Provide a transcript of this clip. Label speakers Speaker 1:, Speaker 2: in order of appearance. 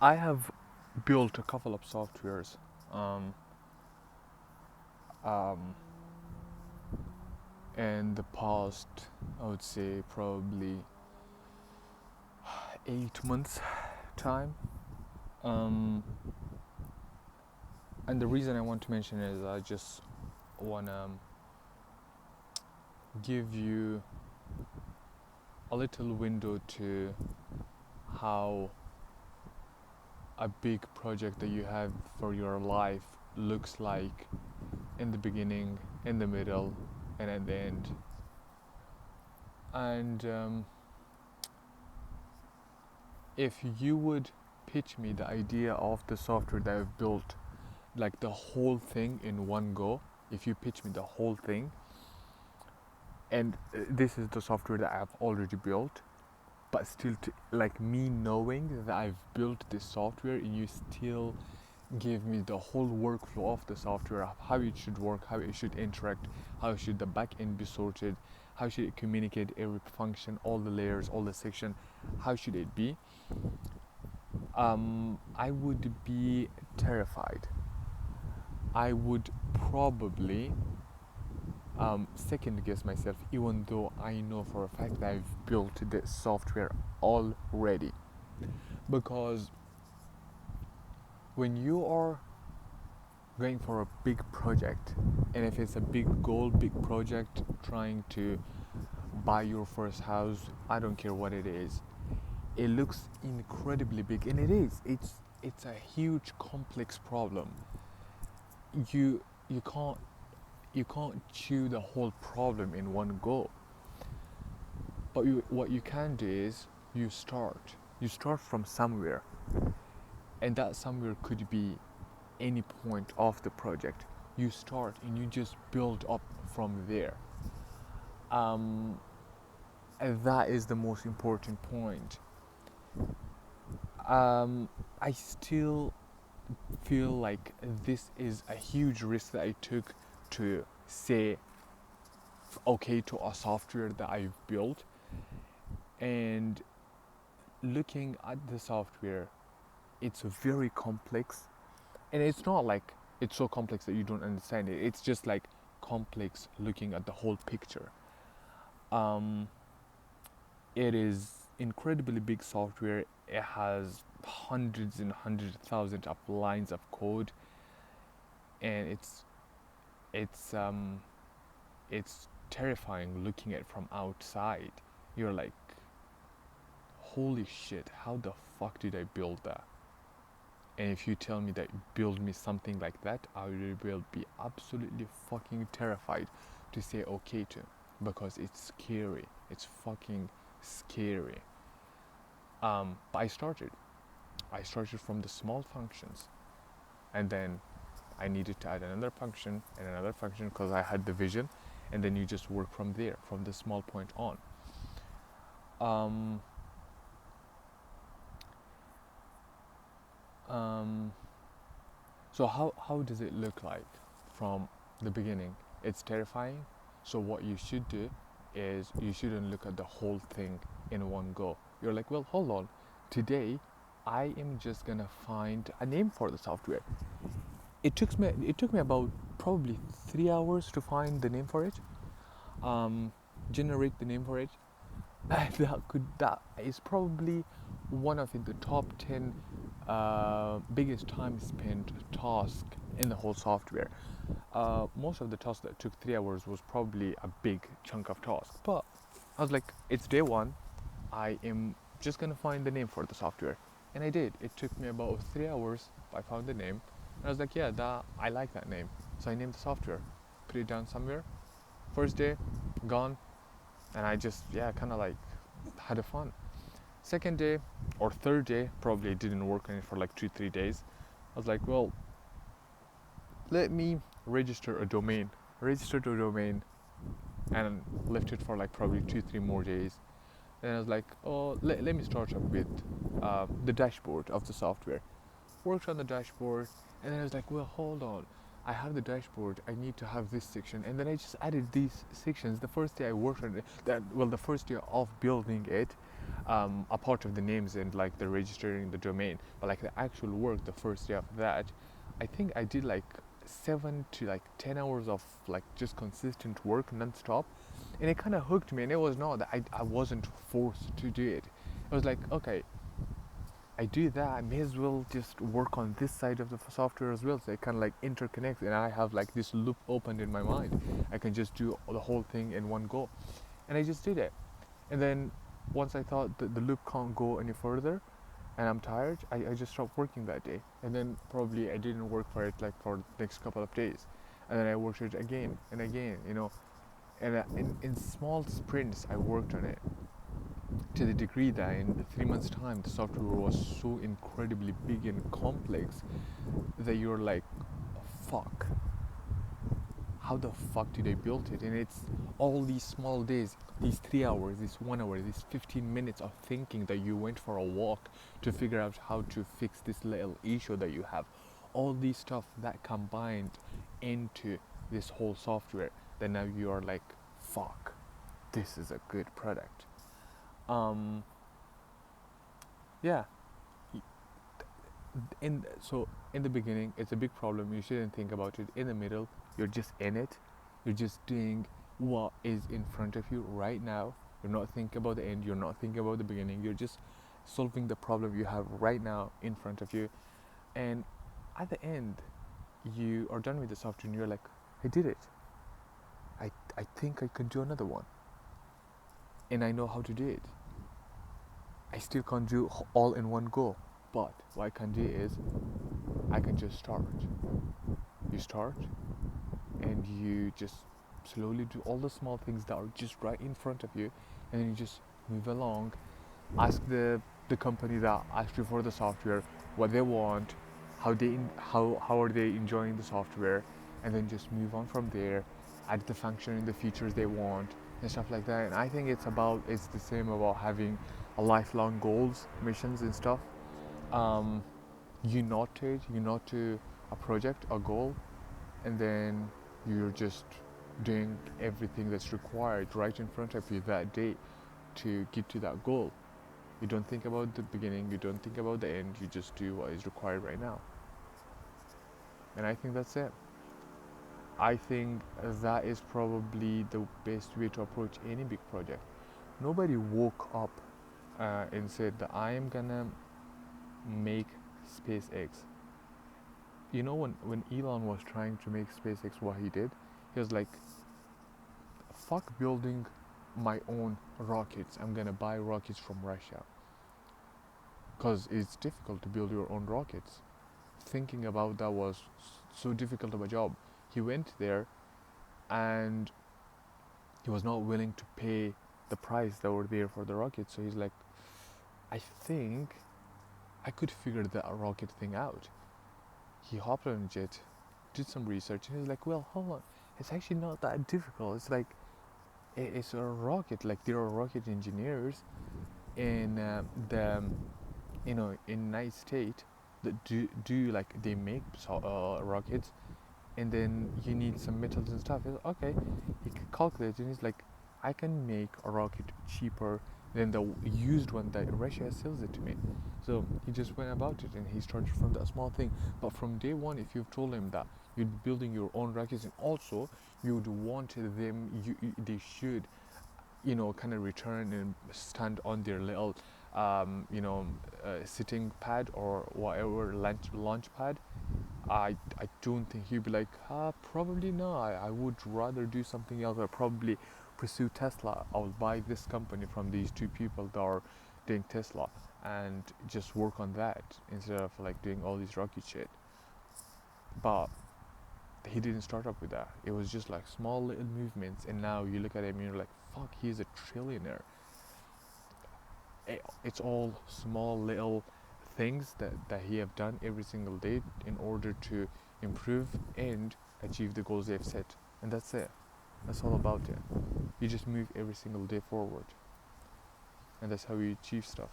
Speaker 1: I have built a couple of softwares um, um, in the past, I would say probably 8 months time. Um, and the reason I want to mention is I just want to give you a little window to how a big project that you have for your life looks like in the beginning, in the middle, and at the end. And if you would pitch me the idea of the software that I've built, like the whole thing in one go, if you pitch me the whole thing, and this is the software that I've already built, but still, like me knowing that I've built this software and you still give me the whole workflow of the software, how it should work, how it should interact, how should the back end be sorted, how should it communicate every function, all the layers, all the section, how should it be, I would be terrified. I would probably second guess myself, even though I know for a fact that I've built this software already. Because when you are going for a big project, and if it's a big goal, big project, trying to buy your first house, I don't care what it is, it looks incredibly big, and it is. It's a huge, complex problem. You you can't you can't chew the whole problem in one go. But what you can do is you start. You start from somewhere, and that somewhere could be any point of the project. You start and you just build up from there. Um, and that is the most important point. I still feel like this is a huge risk that I took to say okay to a software that I've built. And looking at the software, it's very complex, and it's not like it's so complex that you don't understand it. It's just like complex looking at the whole picture. Um, it is incredibly big software. It has hundreds and hundreds of thousands of lines of code, and it's it's terrifying looking at it from outside. You're like, holy shit, how the fuck did I build that? And if you tell me that you build me something like that, I will be absolutely fucking terrified to say okay to, because it's scary. It's fucking scary. But I started. I started from the small functions, and then I needed to add another function and another function because I had the vision, and then you just work from there, from the small point on. Um, um, so how does it look like from the beginning? It's terrifying. So what you should do is you shouldn't look at the whole thing in one go. You're like, well, hold on. Today, I am just gonna find a name for the software. It took me about probably 3 hours to find the name for it. Um, Generate the name for it. That is probably one of the top 10 biggest time spent task in the whole software. Most of the tasks that took 3 hours was probably a big chunk of task. But I was like, it's day one. I am just gonna find the name for the software, and I did. It took me about 3 hours. I found the name, and I was like, yeah, that I like that name. So I named the software, put it down somewhere. First day, gone, and I just kind of like had a fun. Second day or third day, probably didn't work on it for like 2-3 days. I was like, well, let me register a domain. Registered a domain and left it for like probably 2-3 more days. Then I was like, oh, let me start up with the dashboard of the software. Worked on the dashboard, and then I was like, well, hold on. I have the dashboard. I need to have this section, and then I just added these sections. The first day I worked on it, the first day of building it, apart of the names and like the registering the domain, but like the actual work, the first day of that, I think I did like 7 to like 10 hours of like just consistent work non-stop, and it kind of hooked me. And it was not that I wasn't forced to do it. It was like, okay, I do that, I may as well just work on this side of the software as well. So it kind of like interconnects, and I have like this loop opened in my mind. I can just do the whole thing in one go, and I just did it. And then once I thought that the loop can't go any further, and I'm tired, I just stopped working that day. And then probably I didn't work for it like for the next couple of days, and then I worked it again and again, you know. And in small sprints, I worked on it to the degree that in 3 months' time, the software was so incredibly big and complex that you're like, fuck, how the fuck did I build it? And it's all these small days, these 3 hours, this 1 hour, these 15 minutes of thinking that you went for a walk to figure out how to fix this little issue that you have. All these stuff that combined into this whole software, that now you are like, fuck, this is a good product. Yeah. In the beginning, it's a big problem. You shouldn't think about it. In the middle, you're just in it. You're just doing what is in front of you right now. You're not thinking about the end. You're not thinking about the beginning. You're just solving the problem you have right now in front of you. And at the end, you are done with the software and you're like, I did it. I think I can do another one. And I know how to do it. I still can't do all in one go. But what I can do is I can just start. You start and you just slowly do all the small things that are just right in front of you, and then you just move along. Ask the company that asked you for the software what they want, how are they enjoying the software, and then just move on from there. Add the function and the features they want and stuff like that. And I think it's the same about having a lifelong goals, missions and stuff. You note to a project, a goal, and then you're just doing everything that's required right in front of you that day to get to that goal. You don't think about the beginning, you don't think about the end, you just do what is required right now. And I think that's it. I think that is probably the best way to approach any big project. Nobody woke up and said that I am gonna make SpaceX. You know, when Elon was trying to make SpaceX, what he did, he was like, fuck building my own rockets, I'm gonna buy rockets from Russia. Because it's difficult to build your own rockets. Thinking about that was so difficult of a job. He went there and he was not willing to pay the price that were there for the rockets. So he's like, I think I could figure the rocket thing out. He hopped on a jet, did some research, and he's like, well, hold on, it's actually not that difficult. It's like, it's a rocket. Like, there are rocket engineers in in United States that do like, they make rockets, and then you need some metals and stuff. He's like, okay, he calculates, and he's like, I can make a rocket cheaper than the used one that Russia sells it to me. So he just went about it, and he started from that small thing. But from day one, if you've told him that you're building your own rockets, and also you'd want them, they should, kind of return and stand on their little, sitting pad or whatever launch pad. I don't think he'd be like, probably not. I would rather do something else. I'll probably pursue Tesla. I'll buy this company from these two people that are doing Tesla and just work on that instead of like doing all these rocket shit. But he didn't start up with that. It was just like small little movements, and now you look at him and you're like, fuck, he's a trillionaire. It's all small little things that he have done every single day in order to improve and achieve the goals they've set. And that's it. That's all about it. You just move every single day forward, and that's how you achieve stuff.